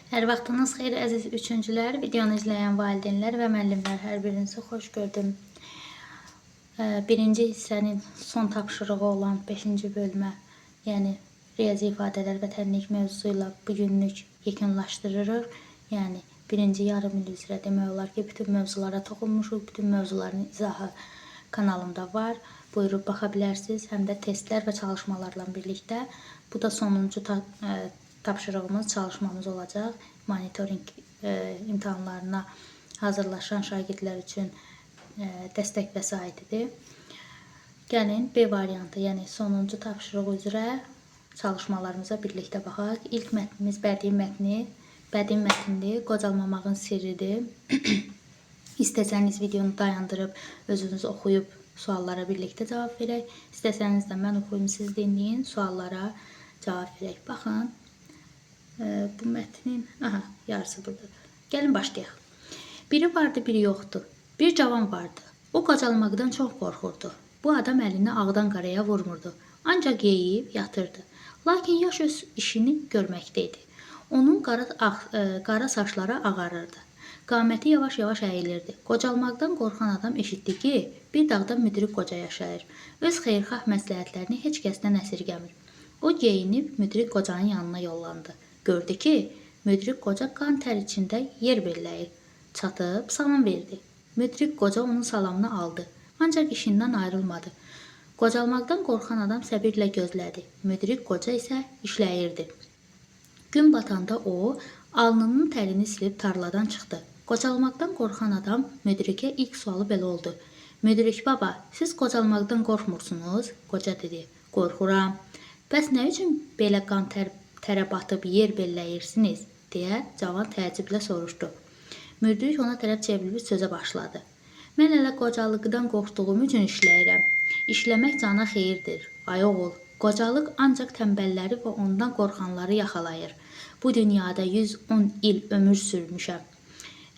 Hər vaxtınız xeyir əziz üçüncülər, videonu izləyən valideynlər və müəllimlər, hər birinizi xoş gördüm. Birinci hissənin son tapşırığı olan 5-ci bölmə, yəni riyazi ifadələr və tənlik mövzusu ilə bugünlük yekunlaşdırırıq. Yəni birinci yarım il üzrə demək olar ki, bütün mövzulara toxunmuşuq, bütün mövzuların izahı kanalımda var. Buyurub baxa bilərsiniz, həm də testlər və çalışmalarla birlikdə. Bu da sonuncu tapşırığımız, çalışmamız olacaq. Monitoring imtahanlarına hazırlaşan şagirdlər üçün dəstək vəsaitidir. Gəlin B variantı, yəni sonuncu tapşırıq üzrə çalışmalarımıza birlikdə baxaq. İlk mətnimiz bədii mətndir, qocalmamağın sirridir. İstəsəniz videonu dayandırıb özünüz oxuyub suallara birlikdə cavab verək. İstəsəniz də mən oxuyum, siz dinləyin, suallara cavab verək. Baxın. Bu mətnin yarısı buradadır. Gəlin başlayaq. Biri vardı, biri yoxdu. Bir cavan vardı. O qocalmaqdan çox qorxurdu. Bu adam əlini ağdan qaraya vurmurdu. Ancaq yeyib yatırdı. Lakin yaş öz işini görməkdəydi. Onun qara saçları ağarırdı. Qaməti yavaş-yavaş əyilirdi. Qocalmaqdan qorxan adam eşitdi ki, bir dağda müdrik qoca yaşayır. Öz xeyirxah məsləhətlərini heç kəsdən əsirgəmir. O geyinib müdrik qocanın yanına yollandı. Gördü ki, müdrik qoca qan tər içində yer belləyir. Çatıb salam verdi. Müdrik qoca onun salamını aldı. Ancaq işindən ayrılmadı. Qocalmaqdan qorxan adam səbirlə gözlədi. Müdrik qoca isə işləyirdi. Gün batanda o, alnının tərini silib tarladan çıxdı. Qocalmaqdan qorxan adam müdrikə ilk sualı belə oldu. Müdrik baba, siz qocalmaqdan qorxmursunuz? Qoca dedi. Qorxuram. Bəs nə üçün belə qan tərə batıb yer belləyirsiniz? Deyə cavan təəccüblə soruşdu. Müdrik ona tərəf çevrilib sözə başladı. Mən elə qocalıqdan qorxduğum üçün işləyirəm. İşləmək cana xeyirdir. Ay oğul, qocalıq ancaq tənbəlləri və ondan qorxanları yaxalayır. Bu dünyada 110 il ömür sürmüşəm.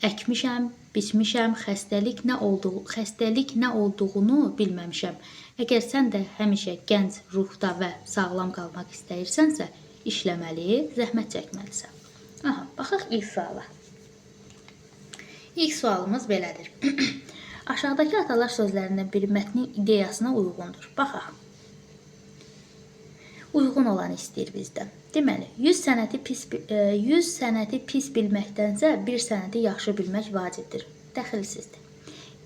Əkmişəm, biçmişəm, xəstəlik nə olduğunu bilməmişəm. Əgər sən də həmişə gənc ruhda və sağlam qalmaq istəyirsənsə, işləməli, zəhmət çəkməlisən. Baxaq ilk suala. İlk sualımız belədir. Aşağıdakı atalar sözlərindən biri mətnin ideyasına uyğundur. Baxaq. Uyğun olan istəyir bizdən. Deməli, 100 sənəti pis bilməkdənsə, bir sənəti yaxşı bilmək vacibdir. Dəxilsizdir.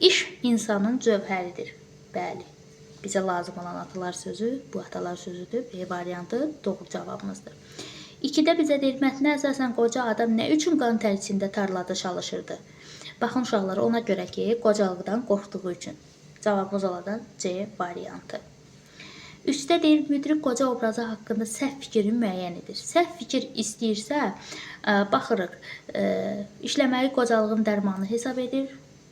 İş insanın cövhəridir. Bəli, bizə lazım olan atalar sözü, bu atalar sözüdür. B variantı doğru cavabımızdır. 2-də bizə deyir, mətnə əsasən qoca adam nə üçün qan tər içində tarlada çalışırdı? Baxın uşaqlar, ona görə ki, qocalıqdan qorxduğu üçün. Cavabımız olacaq C variantı. 3-də deyir, müdrik qoca obrazı haqqında səhv fikrin müəyyən edir. Səhv fikir istəyirsə, baxırıq, işləməyi qocalığın dərmanı hesab edir.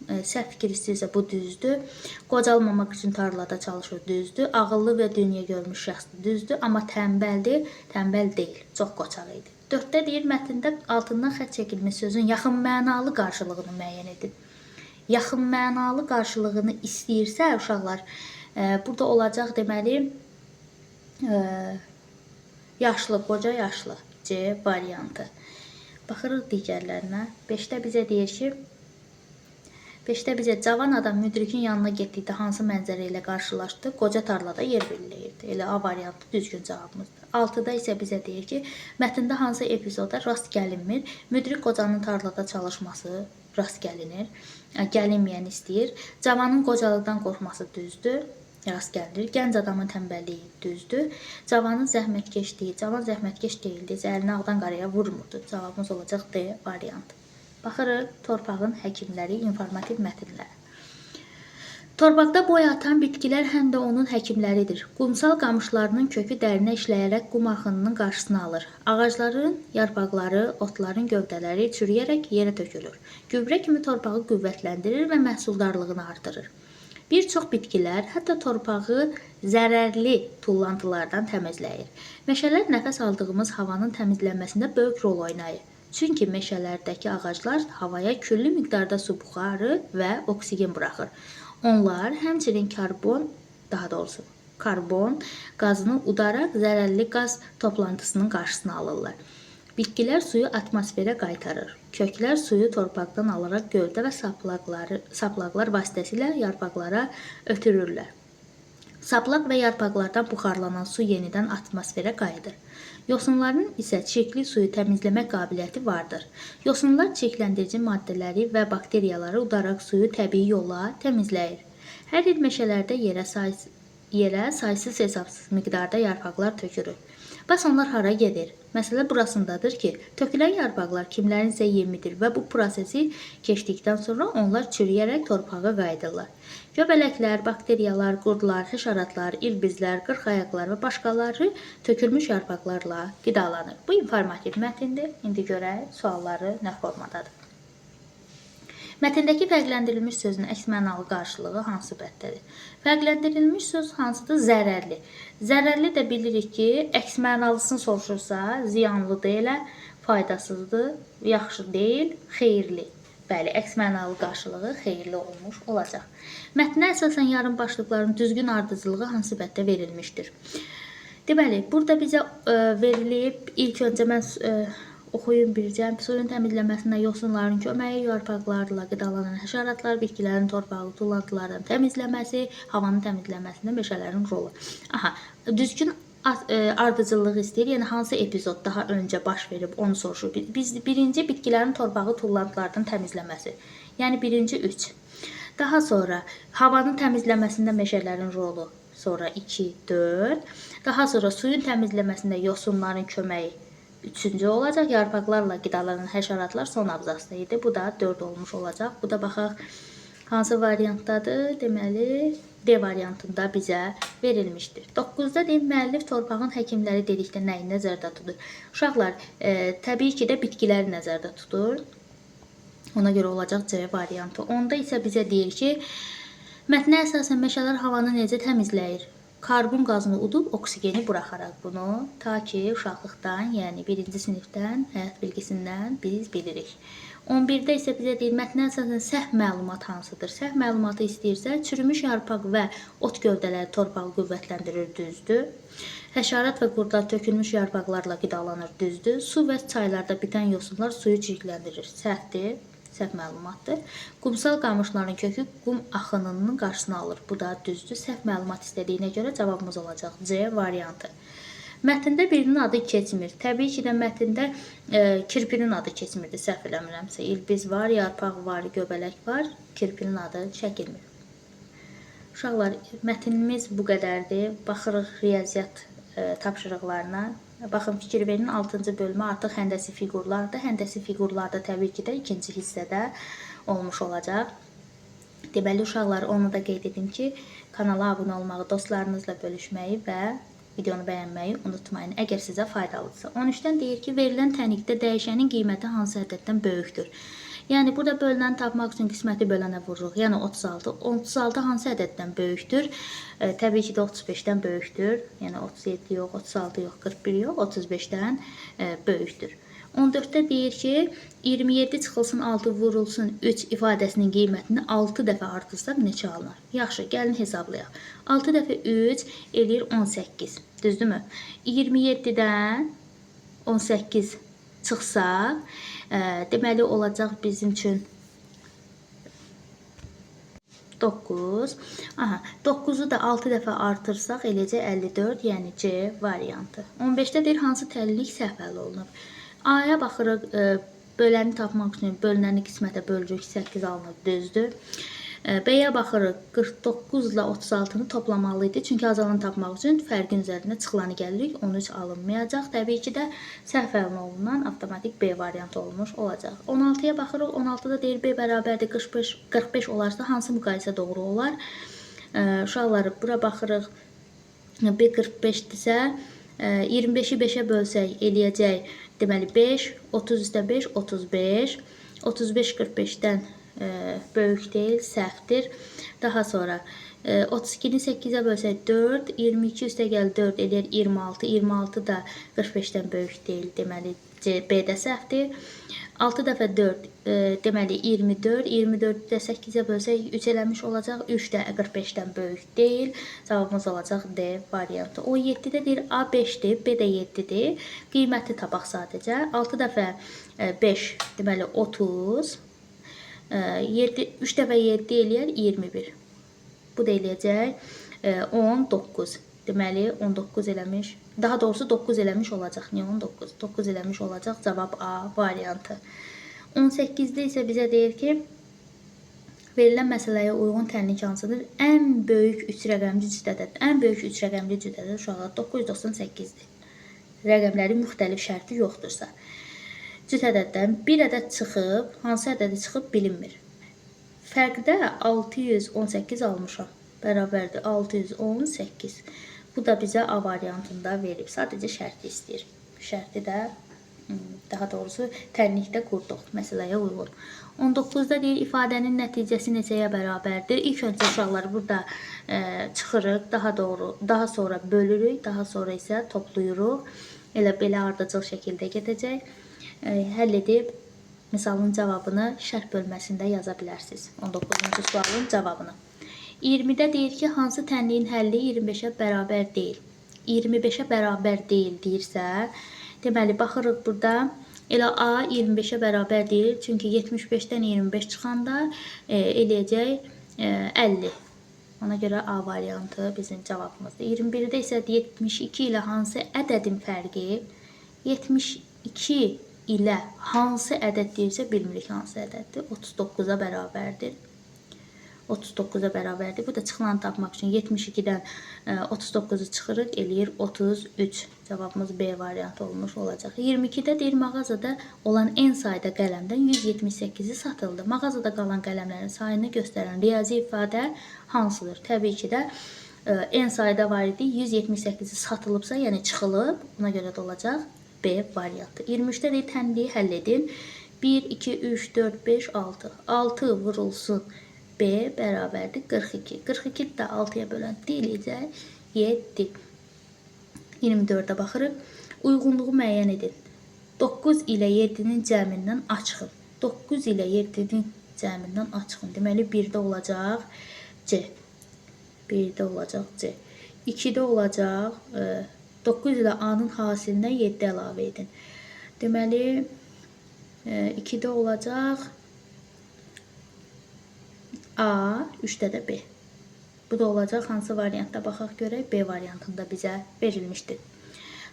Səhv fikir istəyirsə, bu düzdür. Qocalmamaq üçün tarlada çalışır, düzdür. Ağıllı və dünya görmüş şəxsdir, düzdür. Amma tənbəldir, tənbəl deyil, çox qoçaq idi. 4-də deyir, mətndə altından xətt çəkilmiş sözün yaxın mənalı qarşılığını müəyyən edin. Yaxın mənalı qarşılığını istəyirsə, uşaqlar, burada olacaq deməli, yaşlı, qoca yaşlı. C variantı. Baxırıq digərlərinə. 5-də bizə deyir ki, 5-də bizə cavan adam müdrikin yanına getdikdə hansı mənzərə ilə qarşılaşdı? Qoca tarlada yer belirləyirdi. Elə A variantı düzgün cavabımızdır. 6-da isə bizə deyir ki, mətndə hansı epizoda rast gəlinmir? Müdrik qocanın tarlada çalışması rast gəlinir. Gəlinməyən istəyir. Cavanın qocalıqdan qorxması düzdür. Rast gəlir. Gənc adamın tənbəlliyi düzdür. Cavanın zəhmətkeşliyi, cavan zəhmətkeş deyildi. Əlini ağdan qaraya vurmurdu. Cavabımız olacaq D variantı. Baxırıq, torpağın həkimləri, informativ mətnlər. Torpaqda boy atan bitkilər həm də onun həkimləridir. Qumsal qamışlarının kökü dərinə işləyərək qum axınının qarşısını alır. Ağacların yarpaqları, otların gövdələri çürüyərək yerə tökülür. Gübrə kimi torpağı qüvvətləndirir və məhsuldarlığını artırır. Bir çox bitkilər hətta torpağı zərərli tullantılardan təmizləyir. Meşələr nəfəs aldığımız havanın təmizlənməsində böyük rol oynayır. Çünki meşələrdəki ağaclar havaya küllü miqdarda su buxarı və oksigen buraxır. Onlar həmçinin karbon qazını udaraq zərərli qaz toplantısının qarşısını alırlar. Bitkilər suyu atmosferə qaytarır. Köklər suyu torpaqdan alaraq gövdə və saplaqlar vasitəsilə yarpaqlara ötürürlər. Saplaq və yarpaqlardan buxarlanan su yenidən atmosferə qayıdır. Yosunların isə çirkli suyu təmizləmək qabiliyyəti vardır. Yosunlar çirkləndirici maddələri və bakteriyaları udaraq suyu təbii yolla təmizləyir. Hər il meşələrdə yerə saysız hesabsız miqdarda yarpaqlar tökülür. Bəs onlar hara gedir? Məsələ burasındadır ki, tökülən yarpaqlar kimlərinsə yemidir və bu prosesi keçdikdən sonra onlar çürüyərək torpağa qayıdırlar. Göbələklər, bakteriyalar, qurdlar, həşəratlar, ilbizlər, qırxayaqlar və başqaları tökülmüş yarpaqlarla qidalanır. Bu informativ mətndir. İndi görək sualları nə formadadır. Mətndəki fərqləndirilmiş sözün əks mənalı qarşılığı hansı bəddədir? Fərqləndirilmiş söz hansıdır? Zərərli. Zərərli də bilirik ki, əks mənalısını soruşursa, ziyanlı deyil, faydasızdır, yaxşı deyil, xeyirli. Bəli, əks mənalı qarşılığı xeyirli olmuş olacaq. Mətnə əsasən yarım başlıqların düzgün ardıcılığı hansı bəddə verilmişdir? Deməli, burada bizə verilib, ilk öncə mən oxuyun bircəm, suyun təmizləməsində yosunların köməyi, yarpaqlarla qidalanan həşəratlar, bitkilərin torpağı tullantılardan təmizləməsi, havanın təmizləməsində meşələrin rolu. Düzgün ardıcıllığı istəyir, yəni hansı epizod daha öncə baş verib onu soruşur. Birinci bitkilərin torpağı tullantılardan təmizləməsi, yəni birinci 3. Daha sonra havanın təmizləməsində meşələrin rolu, sonra 2, 4. Daha sonra suyun təmizləməsində yosunların köməyi 3-cü olacaq. Yarpaqlarla qidalanan həşəratlar son abzasda idi. Bu da 4 olmuş olacaq. Bu da baxaq hansı variantdadır? Deməli, D variantında bizə verilmişdir. 9-da deyim, müəllif torpağın həkimləri dedikdə nəyi nəzərdə tutur? Uşaqlar, təbii ki də bitkiləri nəzərdə tutur. Ona görə olacaq C variantı. 10-da isə bizə deyir ki, mətnə əsasən meşələr havanı necə təmizləyir? Karbon qazını udub oksigeni buraxaraq bunu, ta ki uşaqlıqdan, yəni 1-ci sinifdən, həyat bilgisindən biz bilirik. 11-də isə bizə deyir, mətnə əsasən səhv məlumat hansıdır? Səhv məlumatı istəyirsə, çürümüş yarpaq və ot gövdələri torpağı qüvvətləndirir, düzdür. Həşərat və qurdlar tökülmüş yarpaqlarla qidalanır, düzdür. Su və çaylarda bitən yosunlar suyu çirkləndirir, səhvdir. Səhv məlumatdır. Qumsal qamışların kökü qum axınının qarşısını alır. Bu da düzdür. Səhv məlumat istədiyinə görə cavabımız olacaq C variantı. Mətndə birinin adı keçmir. Təbii ki də mətndə kirpinin adı keçmirdi. Səhv eləmirəmsə. İlbiz var, yarpaq var, göbələk var. Kirpinin adı çəkilmir. Uşaqlar, mətnimiz bu qədərdir. Baxırıq riyaziyyat tapşırıqlarına. Baxın, fikir verin, 6-cı bölümü artıq həndəsi fiqurlardır. Həndəsi fiqurlarda təbii ki də ikinci hissədə olmuş olacaq. Deməli, uşaqlar, onu da qeyd edim ki, kanala abunə olmağı, dostlarınızla bölüşməyi və videonu bəyənməyi unutmayın, əgər sizə faydalıdırsa. 13-dən deyir ki, verilən tənikdə dəyişənin qiyməti hansı ədəddən böyükdür? Yəni, burada bölünəni tapmaq üçün qisməti bölənə vururuq. Yəni, 36. 36 hansı ədəddən böyükdür? Təbii ki də 35-dən böyükdür. Yəni, 37 yox, 36 yox, 41 yox, 35-dən böyükdür. 14-də deyir ki, 27 çıxılsın 6 vurulsun 3 ifadəsinin qiymətini 6 dəfə artırsaq neçə alınır? Yaxşı, gəlin hesablayaq. 6 dəfə 3 eləyir 18. Düzdürmü? 27-dən 18 çıxsaq, deməli olacaq bizim üçün 9. 9-u da 6 dəfə artırsaq eləcək 54, yəni C variantı. 15-də deyir, hansı təlilik səhv həll olunub? A-ya baxırıq, böləni tapmaq üçün bölünəni qismətə bölürük, 8 alınıb, düzdür. B-yə baxırıq, 49 ilə 36-nı toplamalıydı. Çünki azalanı tapmaq üçün fərqin üzərində çıxılanı gəlirik, 13 alınmayacaq. Təbii ki də səhv əlin olunan avtomatik B variantı olmuş olacaq. 16-ya baxırıq, 16-da deyir B bərabərdir 45 olarsa hansı müqayisə doğru olar? Uşaqlar, bura baxırıq, B 45-dirsə, 25-i 5-ə bölsək eləyəcək, deməli 5, 30 üstə 5, 35, 35 45-dən böyük deyil, səhvdir. Daha sonra 32-ni 8-ə bölsək 4, 22 üstə gəl 4 eləyər 26, 26 da 45-dən böyük deyil, deməli B-də səhvdir. 6 dəfə 4, deməli 24. 24-də 8-ə bölsək 3 eləmiş olacaq. 3 də 45-dən böyük deyil. Cavabımız olacaq D variantı. 17-də deyir A 5-dir, B də 7-dir. Qiyməti tapaq sadəcə. 6 dəfə 5, deməli 30. 3 dəfə 7 eləyər 21. Bu da eləyəcək 19. Deməli 19 eləmiş. Daha doğrusu 9 eləmiş olacaq. Niyə 19? 9 eləmiş olacaq. Cavab A variantı. 18-də isə bizə deyir ki, verilən məsələyə uyğun tənlik hansıdır? Ən böyük 3 rəqəmli cütədədir. Ən böyük 3 rəqəmli cütədə uşaqlar 998-dir. Rəqəmlərin müxtəlif şərti yoxdursa. Cütədəddən bir ədəd çıxıb, hansı ədədi çıxıb bilinmir. Fərqdə 618 almışam. Bərabərdir 618. Bu da bizə A variantında verib. Sadəcə şərti istəyir. Şərti də, daha doğrusu tənlikdə qurduq məsələyə uyğun. 19-da deyir, ifadənin nəticəsi neçəyə bərabərdir? İlk öncə uşaqlar burada çıxırıq, daha sonra bölürük, daha sonra isə toplayırıq. Elə belə ardıcıl şəkildə gedəcək. Həll edib misalın cavabını şərh bölməsində yaza bilərsiniz. 19-cu sualın cavabını. 20-də deyir ki, hansı tənliyin həlli 25-ə bərabər deyil? 25-ə bərabər deyil deyirsə, deməli, baxırıq burada, elə A 25-ə bərabər deyil, çünki 75-dən 25 çıxanda eləyəcək 50. Ona görə A variantı bizim cavabımızdır. 21-də isə 72 ilə hansı ədədin fərqi? 72 ilə hansı ədəd deyirsə, bilmirik hansı ədəddir. 39-a bərabərdir. 39-a bərabərdir. Bu da çıxılanı tapmaq üçün 72-dən 39-u çıxırıq, eləyir 33. Cavabımız B variantı olmuş olacaq. 22-də deyir, mağazada olan en sayda qələmdən 178-i satıldı. Mağazada qalan qələmlərin sayını göstərən riyazi ifadə hansıdır? Təbii ki də en sayda var idi, 178-i satılıbsa, yəni çıxılıb, ona görə də olacaq B variantı. 23-də deyir, tənliyi həll edin. 1, 2, 3, 4, 5, 6. 6 vurulsun. B bərabərdir 42. 42 də 6-ya bölən deyiləcək 7. 24-də baxırıq. Uyğunluğu müəyyən edin. 9 ilə 7-nin cəmindən açığın. 9 ilə 7-nin cəmindən açığın. Deməli, 1-də olacaq C. 1-də olacaq C. 2-də olacaq 9 ilə A-nın hasilinə 7 əlavə edin. Deməli, 2-də olacaq A, 3-də də B. Bu da olacaq hansı variantda baxaq görək. B variantında bizə verilmişdir.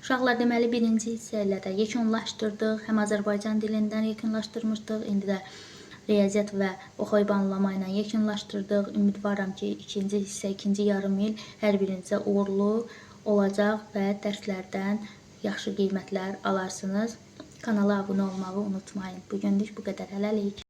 Uşaqlar, deməli, birinci hissə ilə də yekunlaşdırdıq. Həm Azərbaycan dilindən yekunlaşdırmışdıq. İndi də riyaziyyat və oxuyub anlama ilə yekunlaşdırdıq. Ümidvaram ki, ikinci hissə, ikinci yarım il hər birinizə uğurlu olacaq və dərslərdən yaxşı qiymətlər alarsınız. Kanala abunə olmağı unutmayın. Bugünlük bu qədər. Hələlik.